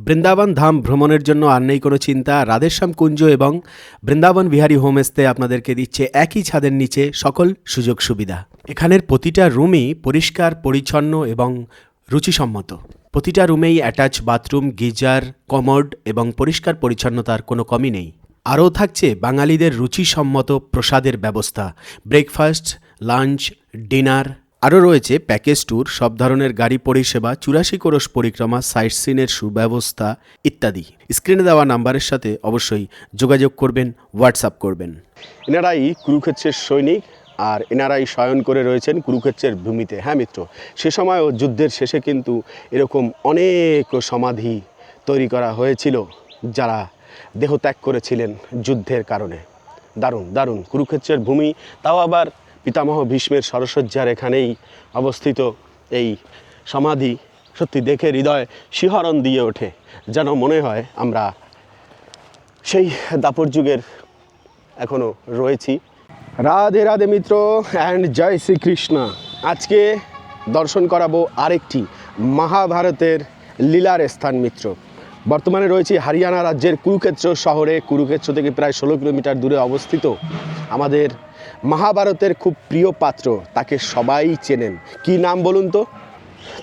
বৃন্দাবন ধাম ভ্রমণের জন্য আর নেই কোনো চিন্তা। রাধেশ্যাম কুঞ্জ এবং বৃন্দাবন বিহারী হোমস্টে আপনাদেরকে দিচ্ছে একই ছাদের নিচে সকল সুযোগ সুবিধা। এখানের প্রতিটা রুমই পরিষ্কার পরিচ্ছন্ন এবং রুচিসম্মত। প্রতিটা রুমেই অ্যাটাচ বাথরুম, গিজার, কমোড এবং পরিষ্কার পরিচ্ছন্নতার কোনো কমই নেই। আরও থাকছে বাঙালিদের রুচিসম্মত প্রসাদের ব্যবস্থা, ব্রেকফাস্ট, লাঞ্চ, ডিনার। আরও রয়েছে প্যাকেজ ট্যুর, সব ধরনের গাড়ি পরিষেবা, 84 কোরস পরিক্রমা, সাইট সিনের সুব্যবস্থা ইত্যাদি। স্ক্রিনে দেওয়া নাম্বারের সাথে অবশ্যই যোগাযোগ করবেন, হোয়াটসঅ্যাপ করবেন। এনারাই কুরুক্ষেত্রের সৈনিক, আর এনারাই শয়ন করে রয়েছেন কুরুক্ষেত্রের ভূমিতে। হ্যাঁ মিত্র, সে সময়ও যুদ্ধের শেষে কিন্তু এরকম অনেক সমাধি তৈরি করা হয়েছিল যারা দেহত্যাগ করেছিলেন যুদ্ধের কারণে। দারুণ দারুণ কুরুক্ষেত্রের ভূমি, তাও আবার পিতামহ ভীষ্মের সরসজ্জার এখানেই অবস্থিত এই সমাধি। সত্যি দেখে হৃদয় শিহরণ দিয়ে ওঠে, যেন মনে হয় আমরা সেই দাপর যুগের এখনও রয়েছি। রাধে রাধে মিত্র অ্যান্ড জয় শ্রীকৃষ্ণ। আজকে দর্শন করাবো আরেকটি মহাভারতের লীলার স্থান মিত্র। বর্তমানে রয়েছি হরিয়ানা রাজ্যের কুরুক্ষেত্র শহরে। কুরুক্ষেত্র থেকে প্রায় 16 কিলোমিটার দূরে অবস্থিত আমাদের মহাভারতের খুব প্রিয় পাত্র, তাকে সবাই চেনেন। কি নাম বলুন তো?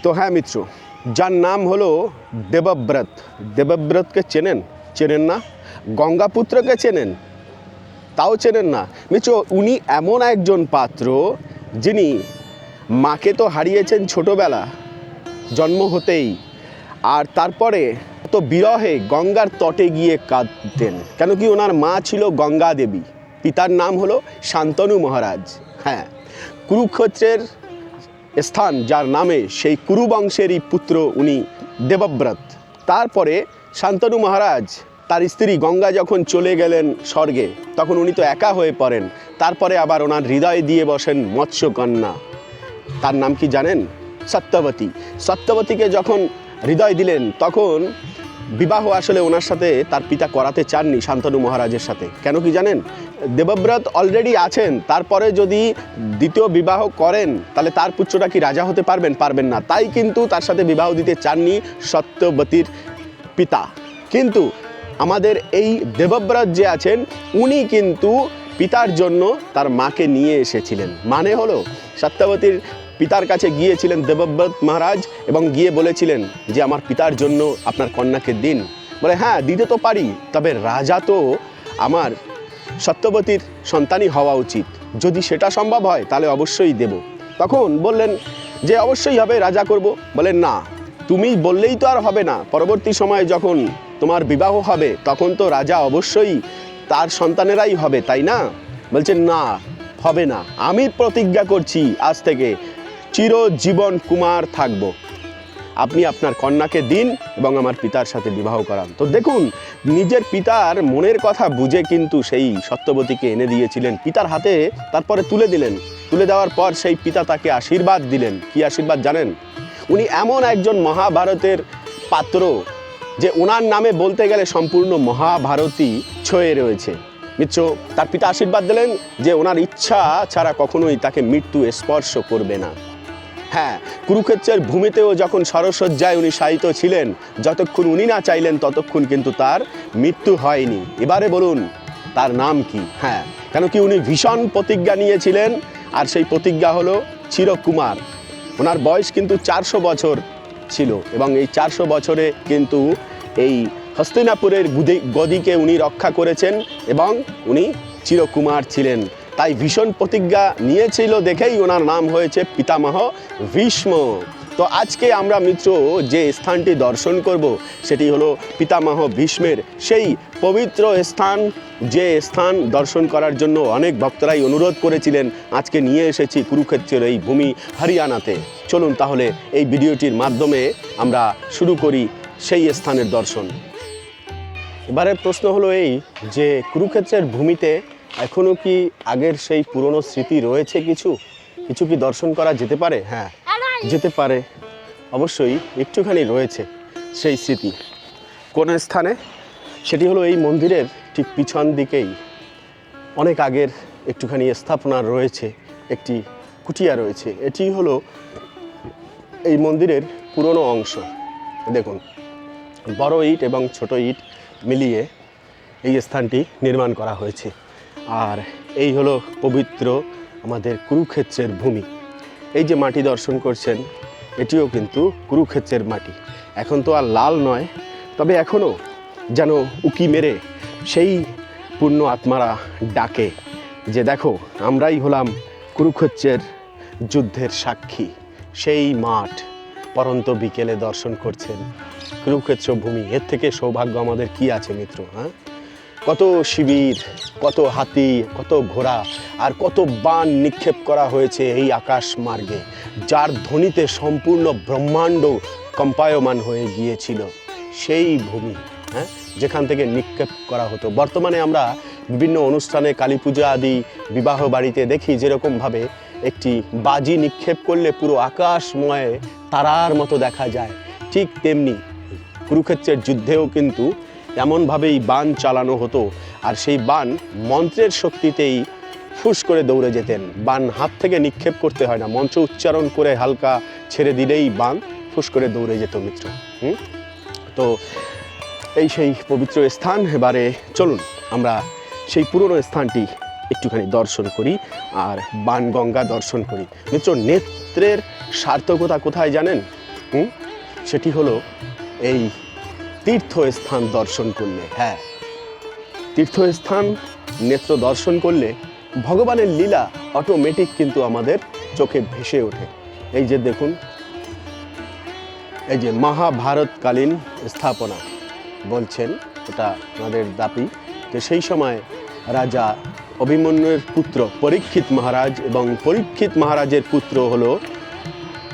তো হ্যাঁ মিত্র, যার নাম হলো দেবব্রত। দেবব্রতকে চেনেন? চেনেন না? গঙ্গাপুত্রকে চেনেন? তাও চেনেন না মিত্র। উনি এমন একজন পাত্র যিনি মাকে তো হারিয়েছেন ছোটোবেলা, জন্ম হতেই, আর তারপরে তো বিরহে গঙ্গার তটে গিয়ে কাঁদতেন। কেন কি ওনার মা ছিল গঙ্গা দেবী, পিতার নাম হলো শান্তনু মহারাজ। হ্যাঁ, কুরুক্ষেত্রের স্থান যার নামে, সেই কুরুবংশেরই পুত্র উনি দেবব্রত। তারপরে শান্তনু মহারাজ তার স্ত্রী গঙ্গা যখন চলে গেলেন স্বর্গে, তখন উনি তো একা হয়ে পড়েন। তারপরে আবার ওনার হৃদয়ে দিয়ে বসেন মৎস্যকন্যা। তার নাম কি জানেন? সত্যবতী। সত্যবতীকে যখন হৃদয় দিলেন, তখন বিবাহ আসলে ওনার সাথে তার পিতা করাতে চাননি, শান্তনু মহারাজের সাথে। কেন কি জানেন? দেবব্রত অলরেডি আছেন, তারপরে যদি দ্বিতীয় বিবাহ করেন তাহলে তার পুত্রটা কি রাজা হতে পারবেন? পারবেন না। তাই কিন্তু তার সাথে বিবাহ দিতে চাননি সত্যবতীর পিতা। কিন্তু আমাদের এই দেবব্রত যে আছেন, উনি কিন্তু পিতার জন্য তার মাকে নিয়ে এসেছিলেন। মানে হলো সত্যবতীর পিতার কাছে গিয়েছিলেন দেবব্রত মহারাজ এবং গিয়ে বলেছিলেন যে আমার পিতার জন্য আপনার কন্যাকে দিন। বলে হ্যাঁ দিতে তো পারি, তবে রাজা তো আমার সত্যবতীর সন্তানই হওয়া উচিত। যদি সেটা সম্ভব হয় তাহলে অবশ্যই দেব। তখন বললেন যে অবশ্যই হবে, রাজা করব। বলেন না, তুমি বললেই তো আর হবে না। পরবর্তী সময়ে যখন তোমার বিবাহ হবে তখন তো রাজা অবশ্যই তার সন্তানেরাই হবে, তাই না? বলছেন না, হবে না। আমি প্রতিজ্ঞা করছি আজ থেকে চিরজীবন কুমার থাকব। আপনি আপনার কন্যাকে দিন এবং আমার পিতার সাথে বিবাহ করান। তো দেখুন, নিজের পিতার মনের কথা বুঝে কিন্তু সেই সত্যবতীকে এনে দিয়েছিলেন পিতার হাতে, তারপরে তুলে দিলেন। তুলে দেওয়ার পর সেই পিতা তাকে আশীর্বাদ দিলেন। কি আশীর্বাদ জানেন? উনি এমন একজন মহাভারতের পাত্র যে ওনার নামে বলতে গেলে সম্পূর্ণ মহাভারতই ছয়ে রয়েছে। মিত্র, তার পিতা আশীর্বাদ দিলেন যে ওনার ইচ্ছা ছাড়া কখনোই তাকে মৃত্যু স্পর্শ করবে না। হ্যাঁ, কুরুক্ষেত্রের ভূমিতেও যখন সরসজ্জায় উনি শায়িত ছিলেন, যতক্ষণ উনি না চাইলেন ততক্ষণ কিন্তু তার মৃত্যু হয়নি। এবারে বলুন তার নাম কি? হ্যাঁ, কেন কি উনি ভীষণ প্রতিজ্ঞা নিয়েছিলেন, আর সেই প্রতিজ্ঞা হলো চিরকুমার। ওনার বয়স কিন্তু 400 বছর ছিল এবং এই 400 বছরে কিন্তু এই হস্তিনাপুরের গদিকে উনি রক্ষা করেছেন এবং উনি চিরকুমার ছিলেন। তাই ভীষণ প্রতিজ্ঞা নিয়েছিল দেখেই ওনার নাম হয়েছে পিতামহ ভীষ্ম। তো আজকে আমরা মিত্র যে স্থানটি দর্শন করব সেটি হলো পিতামহ ভীষ্মের সেই পবিত্র স্থান, যে স্থান দর্শন করার জন্য অনেক ভক্তরাই অনুরোধ করেছিলেন। আজকে নিয়ে এসেছি কুরুক্ষেত্রের এই ভূমি হরিয়ানাতে। চলুন তাহলে এই ভিডিওটির মাধ্যমে আমরা শুরু করি সেই স্থানের দর্শন। এবারের প্রশ্ন হলো এই যে কুরুক্ষেত্রের ভূমিতে এখনও কি আগের সেই পুরনো স্মৃতি রয়েছে? কিছু কি দর্শন করা যেতে পারে? হ্যাঁ, যেতে পারে, অবশ্যই একটুখানি রয়েছে সেই স্মৃতি। কোন স্থানে? সেটি হলো এই মন্দিরের ঠিক পিছন দিকেই অনেক আগের একটুখানি স্থাপনা রয়েছে, একটি কুটিয়া রয়েছে। এটি হলো এই মন্দিরের পুরনো অংশ। দেখুন, বড় ইট এবং ছোট ইট মিলিয়ে এই স্থানটি নির্মাণ করা হয়েছে। আর এই হলো পবিত্র আমাদের কুরুক্ষেত্রের ভূমি। এই যে মাটি দর্শন করছেন, এটিও কিন্তু কুরুক্ষেত্রের মাটি। এখন তো আর লাল নয়, তবে এখনও যেন উকি মেরে সেই পুণ্য আত্মারা ডাকে যে দেখো আমরাই হলাম কুরুক্ষেত্রের যুদ্ধের সাক্ষী। সেই মাঠ পরন্ত বিকেলে দর্শন করছেন, কুরুক্ষেত্র ভূমি। এর থেকে সৌভাগ্য আমাদের কি আছে মিত্র? হ্যাঁ, কত শিবির, কত হাতি, কত ঘোড়া আর কত বাণ নিক্ষেপ করা হয়েছে এই আকাশ মার্গে, যার ধ্বনিতে সম্পূর্ণ ব্রহ্মাণ্ড কম্পায়মান হয়ে গিয়েছিল। সেই ভূমি, হ্যাঁ, যেখান থেকে নিক্ষেপ করা হতো। বর্তমানে আমরা বিভিন্ন অনুষ্ঠানে, কালী পূজা আদি বিবাহ বাড়িতে দেখি যেরকমভাবে একটি বাজি নিক্ষেপ করলে পুরো আকাশময় তারার মতো দেখা যায়, ঠিক তেমনি কুরুক্ষেত্রের যুদ্ধেও কিন্তু এমনভাবেই বাণ চালানো হতো। আর সেই বাণ মন্ত্রের শক্তিতেই ফুস করে দৌড়ে যেতেন। বাণ হাত থেকে নিক্ষেপ করতে হয় না, মন্ত্র উচ্চারণ করে হালকা ছেড়ে দিলেই বাণ ফুস করে দৌড়ে যেত মিত্র। তো এই সেই পবিত্র স্থান। এবারে চলুন আমরা সেই পুরনো স্থানটি একটুখানি দর্শন করি আর বাণগঙ্গা দর্শন করি। মিত্র, নেত্রের সার্থকতা কোথায় জানেন? সেটি হলো এই তীর্থস্থান দর্শন করলে। হ্যাঁ, তীর্থস্থান নেত্র দর্শন করলে ভগবানের লীলা অটোমেটিক কিন্তু আমাদের চোখে ভেসে ওঠে। এই যে দেখুন, এই যে মহাভারতকালীন স্থাপনা বলছেন, এটা আমাদের দাপি। তো সেই সময় রাজা অভিমন্যুর পুত্র পরীক্ষিত মহারাজ এবং পরীক্ষিত মহারাজের পুত্র হলো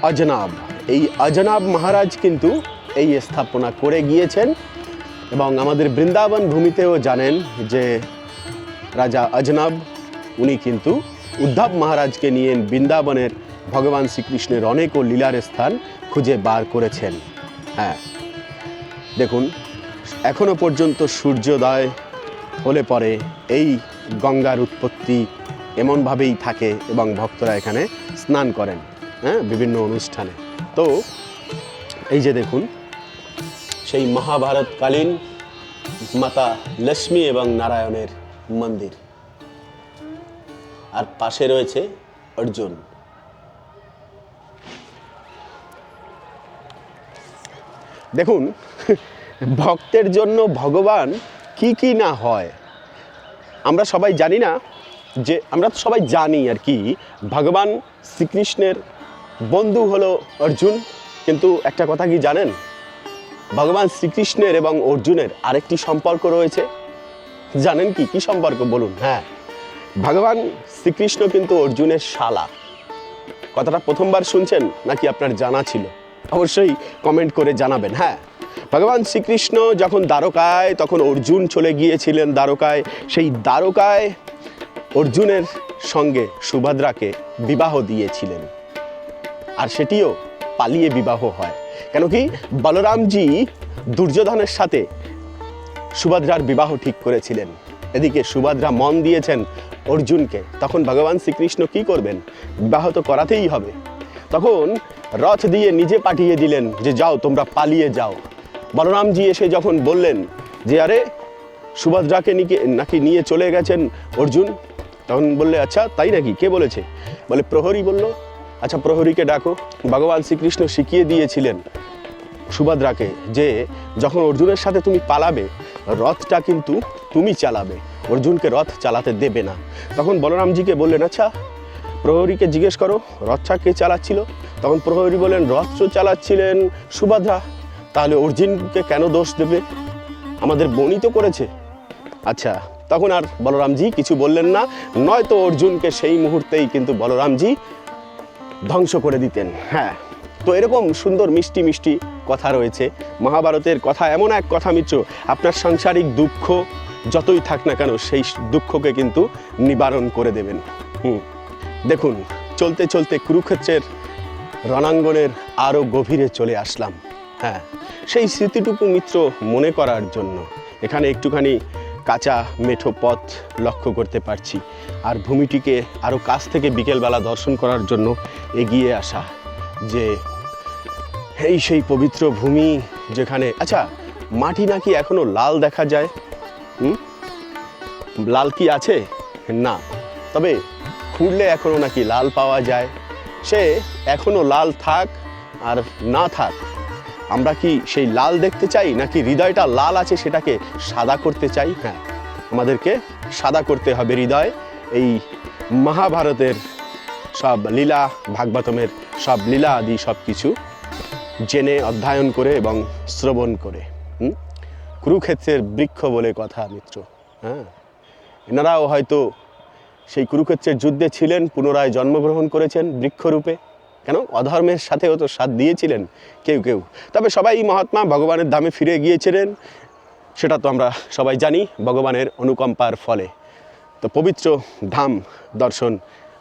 অজনাব। এই অজনাব মহারাজ কিন্তু এই স্থাপনা করে গিয়েছেন। এবং আমাদের বৃন্দাবন ভূমিতেও জানেন যে রাজা অজনাব উনি কিন্তু উদ্ধব মহারাজকে নিয়ে বৃন্দাবনের ভগবান শ্রীকৃষ্ণের অনেক লীলার স্থান খুঁজে বার করেছেন। হ্যাঁ, দেখুন এখনো পর্যন্ত সূর্যোদয় হলে পরে এই গঙ্গার উৎপত্তি এমনভাবেই থাকে এবং ভক্তরা এখানে স্নান করেন, হ্যাঁ, বিভিন্ন অনুষ্ঠানে। তো এই যে দেখুন সেই মহাভারতকালীন মাতা লক্ষ্মী এবং নারায়ণের মন্দির, আর পাশে রয়েছে অর্জুন। দেখুন ভক্তের জন্য ভগবান কি কি না হয় আমরা সবাই জানি না, যে আমরা তো সবাই জানি আর কি, ভগবান শ্রীকৃষ্ণের বন্ধু হলো অর্জুন। কিন্তু একটা কথা কি জানেন, ভগবান শ্রীকৃষ্ণের এবং অর্জুনের আরেকটি সম্পর্ক রয়েছে। জানেন কি কি সম্পর্ক বলুন? হ্যাঁ, ভগবান শ্রীকৃষ্ণ কিন্তু অর্জুনের শালা। কথাটা প্রথমবার শুনছেন নাকি আপনার জানা ছিল? অবশ্যই কমেন্ট করে জানাবেন। হ্যাঁ, ভগবান শ্রীকৃষ্ণ যখন দ্বারকায়, তখন অর্জুন চলে গিয়েছিলেন দ্বারকায়। সেই দ্বারকায় অর্জুনের সঙ্গে সুভদ্রাকে বিবাহ দিয়েছিলেন, আর সেটিও পালিয়ে বিবাহ হয়। কেন কি বলরামজি দুর্যোধনের সাথে সুভদ্রার বিবাহ ঠিক করেছিলেন। এদিকে সুভদ্রা মন দিয়েছেন অর্জুনকে। তখন ভগবান শ্রীকৃষ্ণ কি করবেন? বিবাহ তো করাতেই হবে। তখন রথ দিয়ে নিজে পাঠিয়ে দিলেন যে যাও তোমরা পালিয়ে যাও। বলরামজি এসে যখন বললেন যে আরে সুভদ্রাকে নাকি নিয়ে চলে গেছেন অর্জুন, তখন বললে আচ্ছা তাই নাকি, কে বলেছে? বলে প্রহরী বলল। আচ্ছা প্রহরীকে ডাকো। ভগবান শ্রীকৃষ্ণ শিখিয়ে দিয়েছিলেন সুভদ্রাকে যে যখন অর্জুনের সাথে তুমি পালাবে, রথটা কিন্তু তুমি চালাবে, অর্জুনকে রথ চালাতে দেবে না। তখন বলরামজিকে বললেন আচ্ছা প্রহরীকে জিজ্ঞেস করো রথটা কে চালাচ্ছিল। তখন প্রহরী বলেন রথ চালাচ্ছিলেন সুভদ্রা। তাহলে অর্জুনকে কেন দোষ দেবে? আমাদের বোনই তো করেছে। আচ্ছা, তখন আর বলরামজি কিছু বললেন না, নয়তো অর্জুনকে সেই মুহূর্তেই কিন্তু বলরামজি ধ্বংস করে দিতেন। হ্যাঁ, তো এরকম সুন্দর মিষ্টি মিষ্টি কথা রয়েছে মহাভারতের কথা। এমন এক কথা মিত্র, আপনার সাংসারিক দুঃখ যতই থাক না কেন সেই দুঃখকে কিন্তু নিবারণ করে দেবেন। দেখুন চলতে চলতে কুরুক্ষেত্রের রণাঙ্গনের আরও গভীরে চলে আসলাম। হ্যাঁ, সেই স্মৃতিটুকু মিত্র মনে করার জন্য এখানে একটুখানি কাঁচা মেঠো পথ লক্ষ্য করতে পারছি, আর ভূমিটিকে আরও কাছ থেকে বিকেলবেলা দর্শন করার জন্য এগিয়ে আসা। যে এই সেই পবিত্র ভূমি যেখানে, আচ্ছা মাটি নাকি এখনো লাল দেখা যায়। লাল কি আছে? না, তবে খুঁড়লে এখনো নাকি লাল পাওয়া যায়। সে এখনো লাল থাক আর না থাক, আমরা কি সেই লাল দেখতে চাই, নাকি হৃদয়টা লাল আছে সেটাকে সাদা করতে চাই? হ্যাঁ, আমাদেরকে সাদা করতে হবে হৃদয়। এই মহাভারতের সব লীলা, ভাগবতমের সব লীলা আদি সব কিছু জেনে অধ্যয়ন করে এবং শ্রবণ করে। কুরুক্ষেত্রের বৃক্ষ বলে কথা মিত্র। হ্যাঁ, এনারাও হয়তো সেই কুরুক্ষেত্রের যুদ্ধে ছিলেন, পুনরায় জন্মগ্রহণ করেছেন বৃক্ষরূপে। কেন? অধর্মের সাথেও তো সাথ দিয়েছিলেন কেউ কেউ। তবে সবাই মহাত্মা ভগবানের ধামে ফিরে গিয়েছিলেন, সেটা তো আমরা সবাই জানি, ভগবানের অনুকম্পার ফলে। তো পবিত্র ধাম দর্শন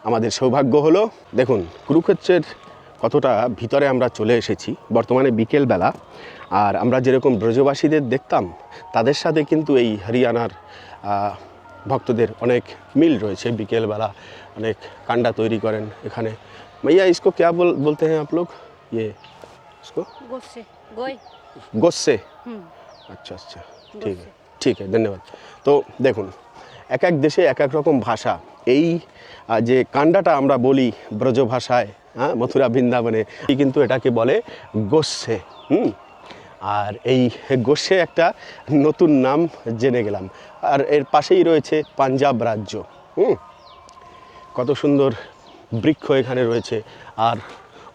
আমাদের সৌভাগ্য হলো। দেখুন কুরুক্ষেত্রের কতটা ভিতরে আমরা চলে এসেছি বর্তমানে বিকেলবেলা। আর আমরা যেরকম ব্রজবাসীদের দেখতাম, তাদের সাথে কিন্তু এই হরিয়ানার ভক্তদের অনেক মিল রয়েছে। বিকেলবেলা অনেক কান্ডা তৈরি করেন এখানে। भैया इसको क्या बोलते हैं आप लोग? ये इसको गोस्से। अच्छा अच्छा, ঠিক আছে, ধন্যবাদ। তো দেখুন, এক এক দেশে এক এক রকম ভাষা। এই যে কান্ডাটা আমরা বলি ব্রজ ভাষায়, হ্যাঁ, মথুরা বৃন্দাবনে, কিন্তু এটাকে বলে গোস্সে। আর এই গোস্সে একটা নতুন নাম জেনে গেলাম। আর এর পাশেই রয়েছে পাঞ্জাব রাজ্য। কত সুন্দর বৃক্ষ এখানে রয়েছে। আর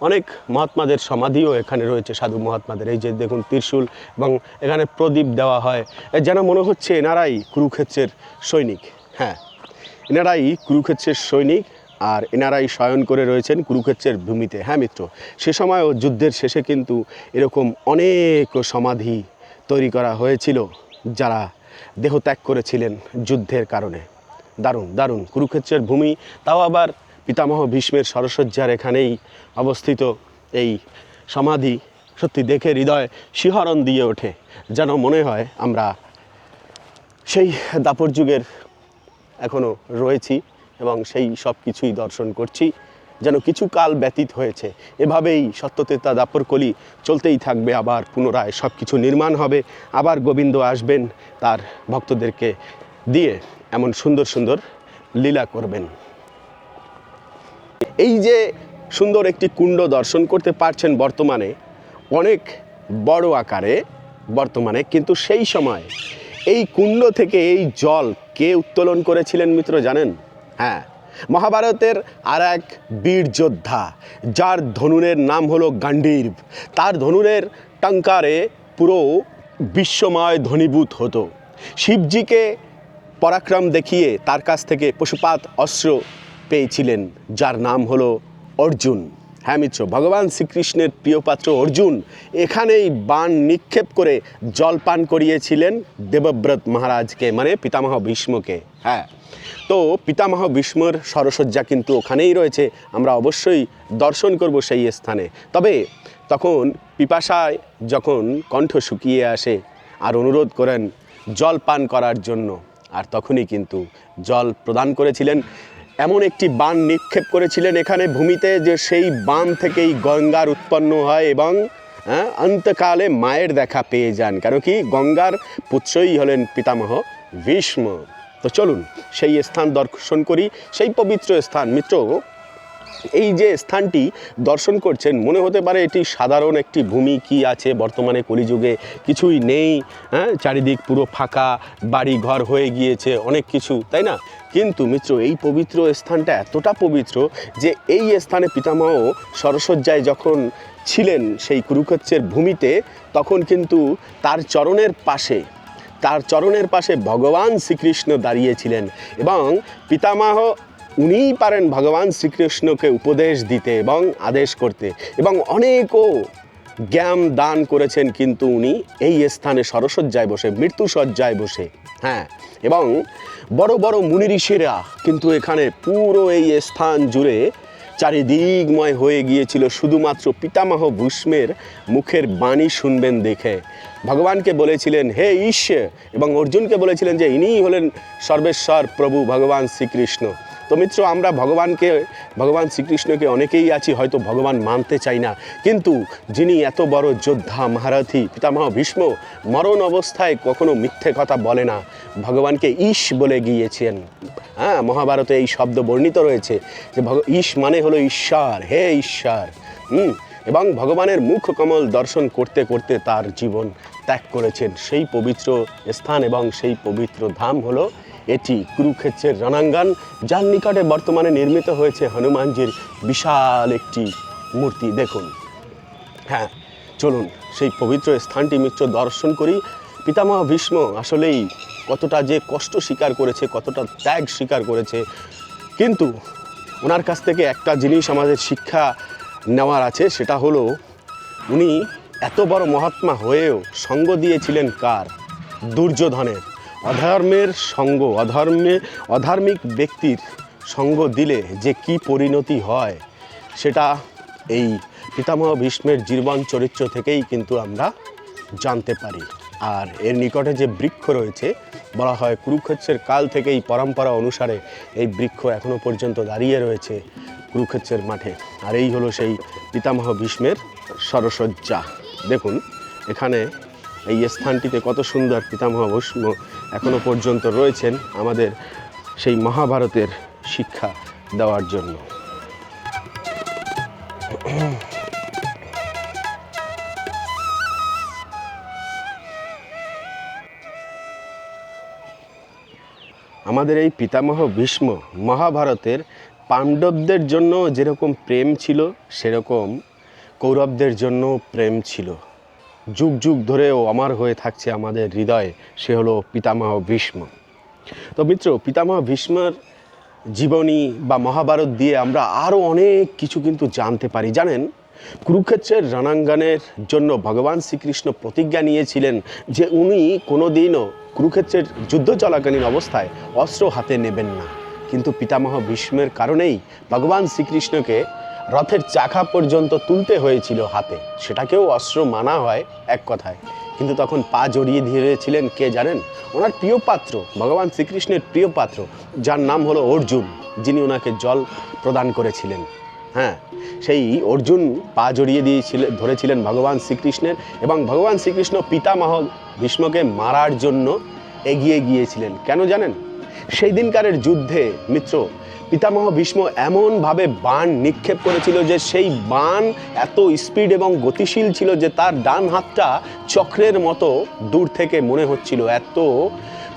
অনেক মহাত্মাদের সমাধিও এখানে রয়েছে, সাধু মহাত্মাদের। এই যে দেখুন ত্রিশূল, এবং এখানে প্রদীপ দেওয়া হয়, যেন মনে হচ্ছে এনারাই কুরুক্ষেত্রের সৈনিক। হ্যাঁ, এনারাই কুরুক্ষেত্রের সৈনিক, আর এনারাই শয়ন করে রয়েছেন কুরুক্ষেত্রের ভূমিতে। হ্যাঁ মিত্র, সে সময়ও যুদ্ধের শেষে কিন্তু এরকম অনেক সমাধি তৈরি করা হয়েছিল যারা দেহত্যাগ করেছিলেন যুদ্ধের কারণে। দারুণ দারুণ কুরুক্ষেত্রের ভূমি, তাও আবার পিতামহ ভীষ্মের সরসজ্জার এখানেই অবস্থিত এই সমাধি। সত্যি দেখে হৃদয় শিহরণ দিয়ে ওঠে, যেন মনে হয় আমরা সেই দাপর যুগের এখনও রয়েছি এবং সেই সব কিছুই দর্শন করছি, যেন কিছু কাল ব্যতীত হয়েছে। এভাবেই সত্যতেতা দাপর কলি চলতেই থাকবে। আবার পুনরায় সব কিছু নির্মাণ হবে, আবার গোবিন্দ আসবেন তার ভক্তদেরকে দিয়ে এমন সুন্দর সুন্দর লীলা করবেন। এই যে সুন্দর একটি কুণ্ড দর্শন করতে পারছেন বর্তমানে, অনেক বড় আকারে বর্তমানে, কিন্তু সেই সময় এই কুণ্ড থেকে এই জল কে উত্তোলন করেছিলেন মিত্র জানেন? হ্যাঁ, মহাভারতের আর এক বীর যোদ্ধা, যার ধনুরের নাম হলো গান্ডীব। তার ধনুরের টঙ্কারে পুরো বিশ্বময় ধ্বনিভূত হতো। শিবজিকে পরাক্রম দেখিয়ে তার কাছ থেকে পশুপাত অস্ত্র পেয়েছিলেন, যার নাম হলো অর্জুন। হ্যাঁ মিত্র, ভগবান শ্রীকৃষ্ণের প্রিয়পাত্র অর্জুন এখানেই বাণ নিক্ষেপ করে জলপান করিয়েছিলেন দেবব্রত মহারাজকে, মানে পিতামহ ভীষ্মকে। হ্যাঁ, তো পিতামহ ভীষ্মর সরসজ্জা কিন্তু ওখানেই রয়েছে, আমরা অবশ্যই দর্শন করব সেই স্থানে। তবে তখন পিপাসায় যখন কণ্ঠ শুকিয়ে আসে আর অনুরোধ করেন জল পান করার জন্য, আর তখনই কিন্তু জল প্রদান করেছিলেন। এমন একটি বাণ নিক্ষেপ করেছিলেন এখানে ভূমিতে যে সেই বাণ থেকেই গঙ্গার উৎপন্ন হয় এবং অন্তকালে মায়ের দেখা পেয়ে যান। কারণ কি, গঙ্গার পুত্রই হলেন পিতামহ ভীষ্ম। তো চলুন সেই স্থান দর্শন করি, সেই পবিত্র স্থান। মিত্র, এই যে স্থানটি দর্শন করছেন, মনে হতে পারে এটি সাধারণ একটি ভূমি, কি আছে বর্তমানে কলিযুগে, কিছুই নেই, হ্যাঁ, চারিদিক পুরো ফাঁকা, বাড়ি ঘর হয়ে গিয়েছে, অনেক কিছু, তাই না? কিন্তু মিত্র, এই পবিত্র স্থানটা এতটা পবিত্র যে এই স্থানে পিতামহ সরসজ্জায় যখন ছিলেন সেই কুরুক্ষেত্রের ভূমিতে, তখন কিন্তু তার চরণের পাশে ভগবান শ্রীকৃষ্ণ দাঁড়িয়েছিলেন, এবং পিতামহ উনিই পারেন ভগবান শ্রীকৃষ্ণকে উপদেশ দিতে এবং আদেশ করতে, এবং অনেকও জ্ঞান দান করেছেন কিন্তু উনি এই স্থানে সরসজ্জায় বসে, মৃত্যুসজ্জায় বসে। হ্যাঁ, এবং বড় বড় মুনি ঋষিরা কিন্তু এখানে পুরো এই স্থান জুড়ে চারিদিকময় হয়ে গিয়েছিল শুধুমাত্র পিতামহ ভীষ্মের মুখের বাণী শুনবেন দেখে। ভগবানকে বলেছিলেন হে ঈশ্বর, এবং অর্জুনকে বলেছিলেন যে ইনিই হলেন সর্বেশ্বর প্রভু ভগবান শ্রীকৃষ্ণ। তো মিত্র, আমরা ভগবান শ্রীকৃষ্ণকে অনেকেই আছি হয়তো ভগবান মানতে চাই না, কিন্তু যিনি এত বড় যোদ্ধা মহারথী পিতামহ ভীষ্ম মরণ অবস্থায় কখনো মিথ্যে কথা বলে না, ভগবানকে ঈশ বলে গিয়েছেন। হ্যাঁ, মহাভারতে এই শব্দ বর্ণিত রয়েছে যে ঈশ মানে হলো ঈশ্বর, হে ঈশ্বর। এবং ভগবানের মুখ কমল দর্শন করতে করতে তার জীবন ত্যাগ করেছেন। সেই পবিত্র স্থান এবং সেই পবিত্র ধাম হলো এটি কুরুক্ষেত্রের রণাঙ্গন, যার নিকটে বর্তমানে নির্মিত হয়েছে হনুমানজির বিশাল একটি মূর্তি। দেখুন, হ্যাঁ, চলুন সেই পবিত্র স্থানটি মিত্র দর্শন করি। পিতামহ ভীষ্ম আসলেই কতটা যে কষ্ট স্বীকার করেছে, কতটা ত্যাগ স্বীকার করেছে, কিন্তু ওনার কাছ থেকে একটা জিনিস আমাদের শিক্ষা নেওয়ার আছে, সেটা হলো উনি এত বড় মহাত্মা হয়েও সঙ্গ দিয়েছিলেন কার? দুর্যোধনের। অধর্মের সঙ্গ, অধার্মিক ব্যক্তির সঙ্গ দিলে যে কি পরিণতি হয় সেটা এই পিতামহ ভীষ্মের জীবন চরিত্র থেকেই কিন্তু আমরা জানতে পারি। আর এর নিকটে যে বৃক্ষ রয়েছে, বলা হয় কুরুক্ষেত্রের কাল থেকেই পরম্পরা অনুসারে এই বৃক্ষ এখনো পর্যন্ত দাঁড়িয়ে রয়েছে কুরুক্ষেত্রের মাঠে। আর এই হলো সেই পিতামহ ভীষ্মের সরসজ্জা। দেখুন এখানে এই স্থানটিতে কত সুন্দর পিতামহ ভীষ্ম এখনো পর্যন্ত রয়েছেন আমাদের সেই মহাভারতের শিক্ষা দেওয়ার জন্য। আমাদের এই পিতামহ ভীষ্ম মহাভারতের পাণ্ডবদের জন্য যেরকম প্রেম ছিল, সেরকম কৌরবদের জন্য প্রেম ছিল। যুগ যুগ ধরেও অমর হয়ে থাকছে আমাদের হৃদয়ে, সে হলো পিতামহ ভীষ্ম। তো মিত্র, পিতামহ ভীষ্মের জীবনী বা মহাভারত দিয়ে আমরা আরও অনেক কিছু কিন্তু জানতে পারি। জানেন, কুরুক্ষেত্রের রণাঙ্গনের জন্য ভগবান শ্রীকৃষ্ণ প্রতিজ্ঞা নিয়েছিলেন যে উনি কোনোদিনও কুরুক্ষেত্রের যুদ্ধ চলাকালীন অবস্থায় অস্ত্র হাতে নেবেন না। কিন্তু পিতামহ ভীষ্মের কারণেই ভগবান শ্রীকৃষ্ণকে রথের চাকা পর্যন্ত তুলতে হয়েছিল হাতে, সেটাকেও অস্ত্র মানা হয় এক কথায়। কিন্তু তখন পা জড়িয়ে দিয়েছিলেন কে জানেন? ওনার প্রিয় পাত্র, ভগবান শ্রীকৃষ্ণের প্রিয় পাত্র, যার নাম হলো অর্জুন, যিনি ওনাকে জল প্রদান করেছিলেন। হ্যাঁ, সেই অর্জুন পা জড়িয়ে ধরেছিলেন ভগবান শ্রীকৃষ্ণের, এবং ভগবান শ্রীকৃষ্ণ পিতামহ ভীষ্মকে মারার জন্য এগিয়ে গিয়েছিলেন। কেন জানেন? সেই দিনকারের যুদ্ধে মিত্র, পিতামহ ভীষ্ম এমনভাবে বাণ নিক্ষেপ করেছিল যে সেই বাণ এত স্পিড এবং গতিশীল ছিল যে তার ডান হাতটা চক্রের মতো দূর থেকে মনে হচ্ছিল, এত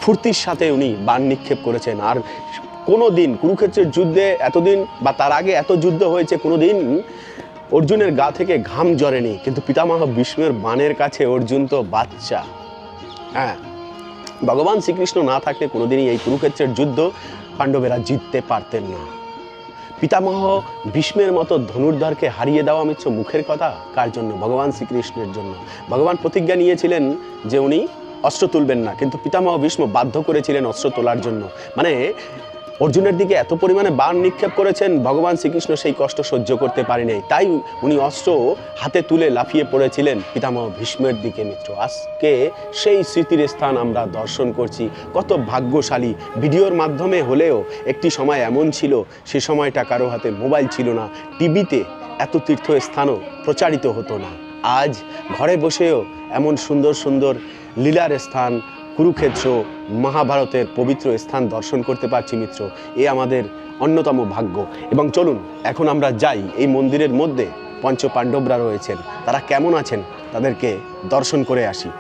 ফুর্তির সাথে উনি বাণ নিক্ষেপ করেছেন। আর কোনো দিন কুরুক্ষেত্রের যুদ্ধে এতদিন বা তার আগে এত যুদ্ধ হয়েছে, কোনো দিন অর্জুনের গা থেকে ঘাম ঝরেনি, কিন্তু পিতামহ ভীষ্মের বাণের কাছে অর্জুন তো বাচ্চা। হ্যাঁ, ভগবান শ্রীকৃষ্ণ না থাকলে কোনোদিনই এই কুরুক্ষেত্রের যুদ্ধ পাণ্ডবেরা জিততে পারতেন না। পিতামহ ভীষ্মের মতো ধনুর্ধরকে হারিয়ে দেওয়া মিত্র মুখের কথা কার জন্য? ভগবান শ্রীকৃষ্ণের জন্য। ভগবান প্রতিজ্ঞা নিয়েছিলেন যে উনি অস্ত্র তুলবেন না, কিন্তু পিতামহ ভীষ্ম বাধ্য করেছিলেন অস্ত্র তোলার জন্য। মানে অর্জুনের দিকে এত পরিমাণে বাণ নিক্ষেপ করেছেন, ভগবান শ্রীকৃষ্ণ সেই কষ্ট সহ্য করতে পারেনি, তাই উনি অস্ত্র হাতে তুলে লাফিয়ে পড়েছিলেন পিতামহ ভীষ্মের দিকে। মিত্র, আজকে সেই স্মৃতির স্থান আমরা দর্শন করছি। কত ভাগ্যশালী! ভিডিওর মাধ্যমে হলেও একটি সময় এমন ছিল, সে সময়টা কারো হাতে মোবাইল ছিল না, টিভিতে এত তীর্থস্থানও প্রচারিত হতো না। আজ ঘরে বসেও এমন সুন্দর সুন্দর লীলার স্থান, কুরুক্ষেত্র, মহাভারতের পবিত্র স্থান দর্শন করতে পারছি মিত্র, এ আমাদের অন্যতম ভাগ্য। এবং চলুন এখন আমরা যাই, এই মন্দিরের মধ্যে পঞ্চ পাণ্ডবরা রয়েছেন, তারা কেমন আছেন তাদেরকে দর্শন করে আসি।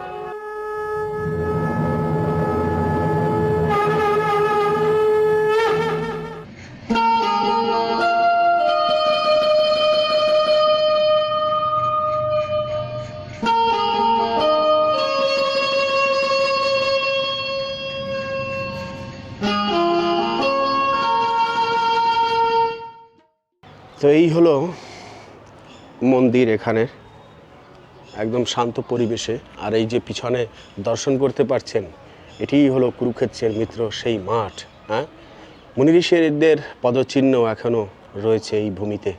তো এই হলো মন্দির, এখানে একদম শান্ত পরিবেশে। আর এই যে পিছনে দর্শন করতে পারছেন, এটিই হলো কুরুক্ষেত্রের মিত্র সেই মাঠ। হ্যাঁ, মুনি ঋষিদের পদচিহ্ন এখনও রয়েছে এই ভূমিতে।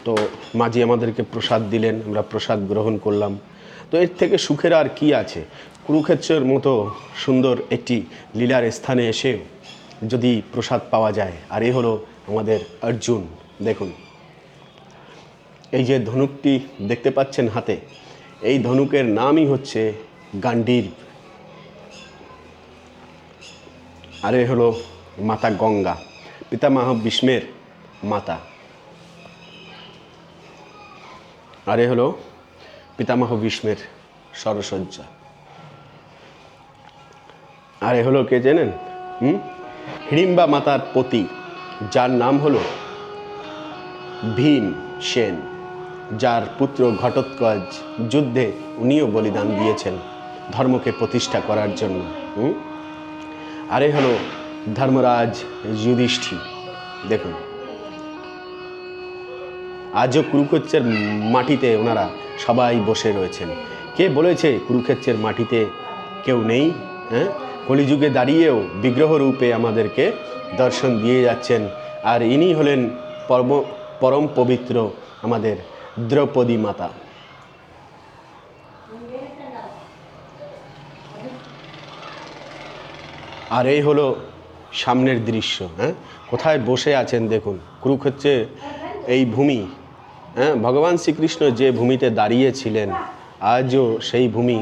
তো মাঝি আমাদেরকে প্রসাদ দিলেন, আমরা প্রসাদ গ্রহণ করলাম। তো এর থেকে সুখের আর কি আছে? কুরুক্ষেত্রের মতো সুন্দর একটি লীলার স্থানে এসে যদি প্রসাদ পাওয়া যায়। আর এই হলো আমাদের অর্জুন। দেখুন, এই যে ধনুকটি দেখতে পাচ্ছেন হাতে, এই ধনুকের নামই হচ্ছে গান্ডীব। আর এ হলো মাতা গঙ্গা, পিতামহ ভীষ্মের মাতা। আর এ হলো পিতামহ ভীষ্মের সরসজ্জা। আর এ হলো কে জানেন? হিড়িম্বা মাতার পতি, যার নাম হলো ভীম সেন, যার পুত্র ঘটোৎকচ যুদ্ধে উনিও বলিদান দিয়েছেন ধর্মকে প্রতিষ্ঠা করার জন্য। আর এ হলো ধর্মরাজ যুধিষ্ঠির। দেখুন, আজও কুরুক্ষেত্রের মাটিতে ওনারা সবাই বসে রয়েছেন। কে বলেছে কুরুক্ষেত্রের মাটিতে কেউ নেই? কলিযুগে দাঁড়িয়েও বিগ্রহ রূপে আমাদেরকে দর্শন দিয়ে যাচ্ছেন। আর ইনি হলেন পরম পবিত্র আমাদের দ্রৌপদী মাতা। আর এই হলো সামনের দৃশ্য। কোথায় বসে আছেন দেখুন, কুরুক্ষেত্রে এই ভূমি, ভগবান শ্রীকৃষ্ণ যে ভূমিতে দাঁড়িয়েছিলেন, আজও সেই ভূমি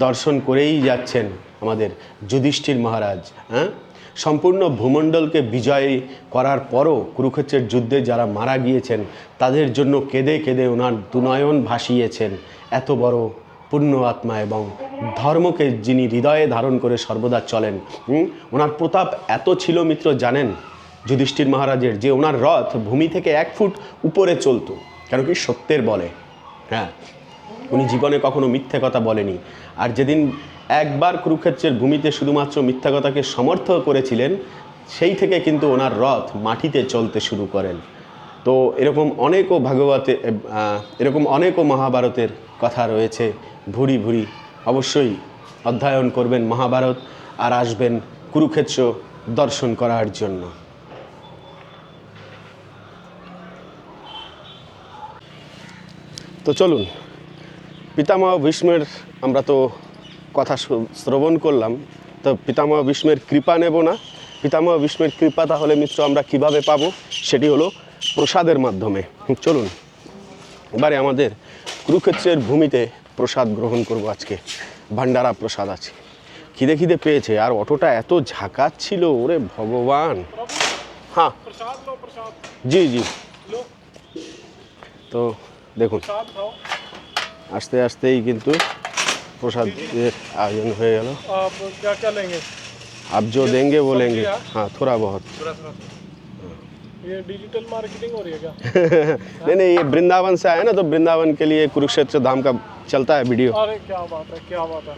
দর্শন করেই যাচ্ছেন আমাদের যুধিষ্ঠির মহারাজ। সম্পূর্ণ ভূমণ্ডলকে বিজয় করার পরও কুরুক্ষেত্রের যুদ্ধে যারা মারা গিয়েছেন তাদের জন্য কেঁদে কেঁদে ওনার দুনয়ন ভাসিয়েছেন। এত বড় পুণ্য আত্মা এবং ধর্মকে যিনি হৃদয়ে ধারণ করে সর্বদা চলেন। ওনার প্রতাপ এত ছিল মিত্র জানেন যুধিষ্ঠির মহারাজের, যে ওনার রথ ভূমি থেকে 1 ফুট উপরে চলতো। কেন কি? সত্যের বলে। উনি জীবনে কখনো মিথ্যে কথা বলেনি। আর যেদিন একবার কুরুক্ষেত্রের ভূমিতে শুধুমাত্র মিথ্যা কথাকে সমর্থন করেছিলেন, সেই থেকে কিন্তু ওনার রথ মাটিতে চলতে শুরু করেন। তো এরকম অনেকও ভাগবতে, এরকম অনেকও মহাভারতের কথা রয়েছে। ভুরি ভুরি অবশ্যই অধ্যয়ন করবেন মহাভারত আর আসবেন কুরুক্ষেত্র দর্শন করার জন্য। তো চলুন, পিতামহ ভীষ্মের আমরা তো কথা শ্রবণ করলাম, তো পিতামহ ভীষ্মের কৃপা নেব না? পিতামহ ভীষ্মের কৃপা তাহলে মিত্র আমরা কিভাবে পাবো? সেটি হলো প্রসাদের মাধ্যমে। চলুন এবারে আমাদের কুরুক্ষেত্রের ভূমিতে প্রসাদ গ্রহণ করব। আজকে ভান্ডারা প্রসাদ আছে। খিদে খিদে পেয়েছে, আর অটোটা এত ঝাঁকাচ্ছিল, ওরে ভগবান। হ্যাঁ জি জি। তো দেখুন, আস্তে আস্তেই কিন্তু প্রসাদের আয়োজন হয়ে গেল। आप जो देंगे वो लेंगे। हाँ, थोड़ा बहुत। ये डिजिटल मार्केटिंग हो रही है क्या? नहीं नहीं, ये वृंदावन से आया ना, तो वृंदावन के लिए कुरुक्षेत्र धाम का चलता है वीडियो। अरे क्या बात है, क्या बात है।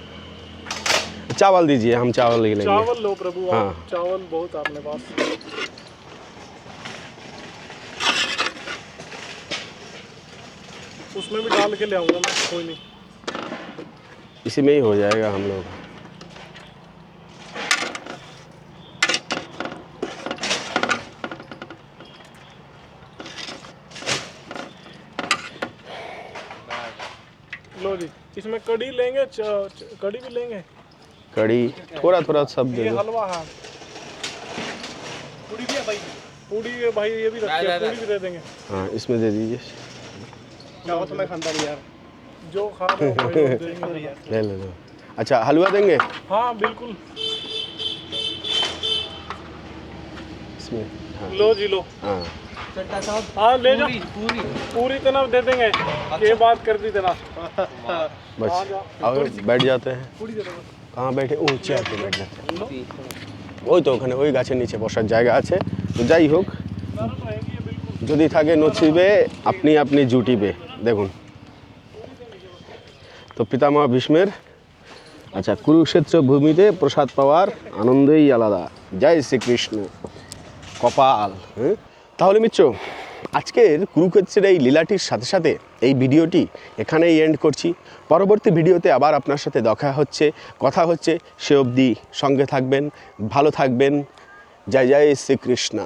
चावल दीजिए, हम चावल ले लेंगे। चावल लो प्रभु। हाँ, चावल बहुत है अपने पास। उसमें भी डाल के ले आऊंगा मैं, कोई नहीं। इसी में ही हो जाएगा हम लोग। लो जी, इसमें कड़ी लेंगे, कड़ी भी लेंगे। कड़ी थोड़ा थोड़ा सब दे ये दो। हलवा है। पूड़ी भी है भाई? पूड़ी है भाई, ये भी रखिए, पूड़ी भी दे देंगे। हाँ, इसमें दे दीजिए। क्या तो मैं खाता नहीं यार, जो खा रहे हो वही देंगे। ले लो। अच्छा, हलवा देंगे हाँ बिल्कुल। इसमें? हाँ। लो जी लो। हाँ, हाँ ले जाओ, पूरी तना दे देंगे। ये बात कर दी तना। बस आओ बैठ जाते हैं। कहाँ बैठे? ऊँचे आके बैठ जाते हैं। ওই তো ওখানে ওই গাছের নিচে বসার জায়গা আছে। তো যাই হোক, যদি থাকে নছিবে আপনি আপনি জুটিবে। দেখুন, তো পিতামহ ভীষ্মের আচ্ছা কুরুক্ষেত্র ভূমিতে প্রসাদ পাওয়ার আনন্দই আলাদা। জয় শ্রীকৃষ্ণ। কপাল। তাহলে মিত্র, আজকের কুরুক্ষেত্রের এই লীলাটির সাথে সাথে এই ভিডিওটি এখানেই এন্ড করছি। পরবর্তী ভিডিওতে আবার আপনার সাথে দেখা হচ্ছে, কথা হচ্ছে। সে অবধি সঙ্গে থাকবেন, ভালো থাকবেন। জয় জয় শ্রীকৃষ্ণ।